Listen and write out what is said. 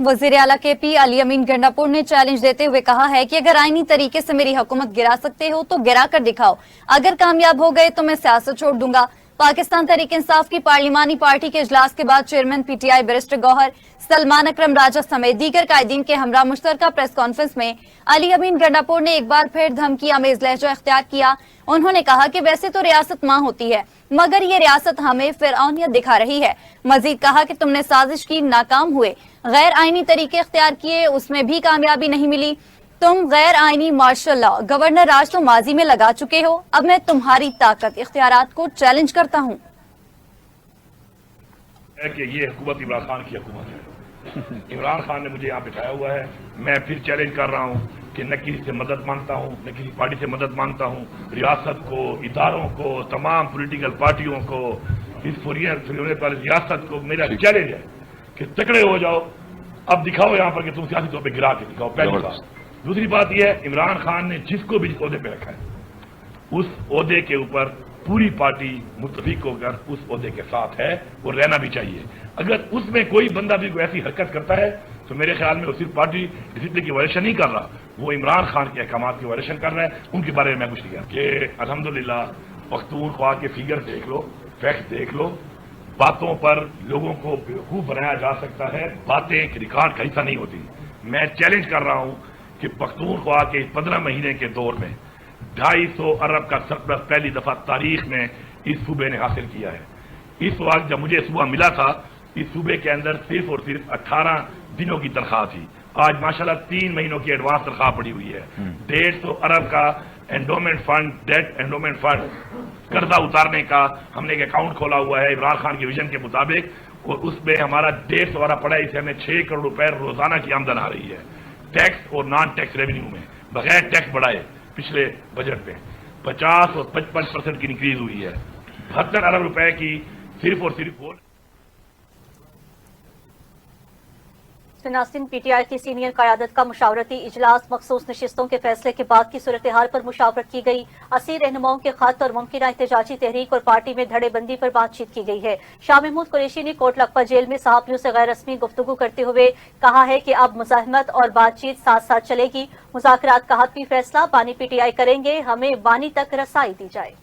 वजीर आला KP अली अमीन गंडापुर ने चैलेंज देते हुए कहा है कि अगर आईनी तरीके से मेरी हुकूमत गिरा सकते हो तो गिरा कर दिखाओ, अगर कामयाब हो गए तो मैं सियासत छोड़ दूंगा। पाकिस्तान तहरीक इंसाफ की पार्लिमानी पार्टी के इजलास के बाद chairman PTI barrister Gohar, Salman Akram Raja समेत दीगर कायदीन के हमरा मुश्तरका प्रेस कॉन्फ्रेंस में अली अमीन गंडापुर ने एक बार फिर धमकी आमेज लहजा इख्तियार किया। उन्होंने कहा कि वैसे तो रियासत मां होती है, मगर ये रियासत हमें फिरौनियत दिखा रही है। मजीद कहा कि तुमने साजिश की, नाकाम हुए, गैर आईनी तरीके इख्तियार किए, उसमें भी कामयाबी नहीं मिली। तुम गैर आईनी मार्शल लॉ, गवर्नर राज तो माजी में लगा चुके हो। अब मैं तुम्हारी ताकत, इख्तियारात को चैलेंज करता हूँ कि ये हुकूमत इमरान खान की हुकूमत है। इमरान खान ने मुझे यहाँ बिठाया हुआ है। मैं फिर चैलेंज कर रहा हूँ कि न किसी से मदद मांगता हूँ, न किसी पार्टी से मदद मांगता हूँ। रियासत को, इदारों को, तमाम पॉलिटिकल पार्टियों को, इस फुरियत वाली रियासत को मेरा चैलेंज है कि तकड़े हो जाओ। अब दिखाओ यहाँ पर कि तुम सियासी तौर पर गिरा के दिखाओ, पहली बात। दूसरी बात यह है, इमरान खान ने जिसको भी ओहदे पे रखा है, उस ओहदे के ऊपर पूरी पार्टी मुत्तफिक होकर उस ओहदे के साथ है, वो रहना भी चाहिए। अगर उसमें कोई बंदा भी कोई ऐसी हरकत करता है तो मेरे ख्याल में वो सिर्फ पार्टी डिसिप्लिन की वायलेशन नहीं कर रहा, वो इमरान खान के अहकामात की वायलेशन कर रहा है। उनके बारे में मैं कुछ नहीं कहा कि अल्हम्दुलिल्लाह पख्तूनख्वा के फिगर देख लो, फैक्ट देख लो, बातों पर लोगों को बेवकूफ बनाया जा सकता है, बातें एक रिकॉर्ड का हिस्सा नहीं होती। मैं चैलेंज कर रहा हूं कि पख्तूनख्वा के 15 महीने के दौर में 250 अरब का सरप्लस पहली दफा तारीख में इस सूबे ने हासिल किया है। इस वक्त जब मुझे सूबा मिला था, इस सूबे के अंदर सिर्फ और सिर्फ 18 दिनों की तनख्वाह थी। आज माशाल्लाह 3 महीनों की एडवांस तनख्वाह पड़ी हुई है। 150 अरब का endowment fund, debt endowment fund, कर्जा उतारने का हमने एक अकाउंट खोला हुआ है इमरान खान के विजन के मुताबिक, और उसमें हमारा 150 वाला पड़ा है। इसे हमें 6 करोड़ रुपए रोजाना की आमदन आ रही है, टैक्स और नॉन टैक्स रेवेन्यू में, बगैर टैक्स बढ़ाए। पिछले बजट में 50 और 55% की इंक्रीज हुई है। 72 अरब रुपए की सिर्फ और सिर्फ नाज़रीन, PTI की सीनियर क़यादत का मुशावरती इजलास, मखसूस नशिस्तों के फैसले के बाद की सूरत हाल पर मुशावरत की गई। असीर रहनुमाओं के खत और मुमकिन एहतजाजी तहरीक और पार्टी में धड़ेबंदी पर बातचीत की गई है। शाह महमूद कुरैशी ने कोट लखपत जेल में सहाफ़ियों से गैर रस्मी गुफ्तगू करते हुए कहा है कि अब मुज़ाहमत और बातचीत साथ साथ चलेगी। मुज़ाकरात का हतमी फैसला बानी PTI करेंगे, हमें बानी तक रसाई दी जाए।